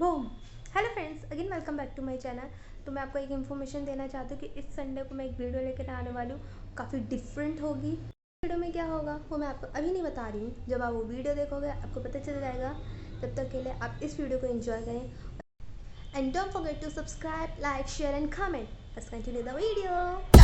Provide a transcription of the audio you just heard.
Boom. Hello friends, again welcome back to my channel. तो मैं आपको एक इन्फॉर्मेशन देना चाहती हूँ कि इस संडे को मैं एक वीडियो लेकर आने वाली हूँ, काफ़ी डिफरेंट होगी। वीडियो में क्या होगा वो मैं आपको अभी नहीं बता रही हूँ, जब आप वो वीडियो देखोगे आपको पता चल जाएगा। तब तक के लिए आप इस वीडियो को एंजॉय करें and don't forget to subscribe, like, share and comment. Let's continue the video.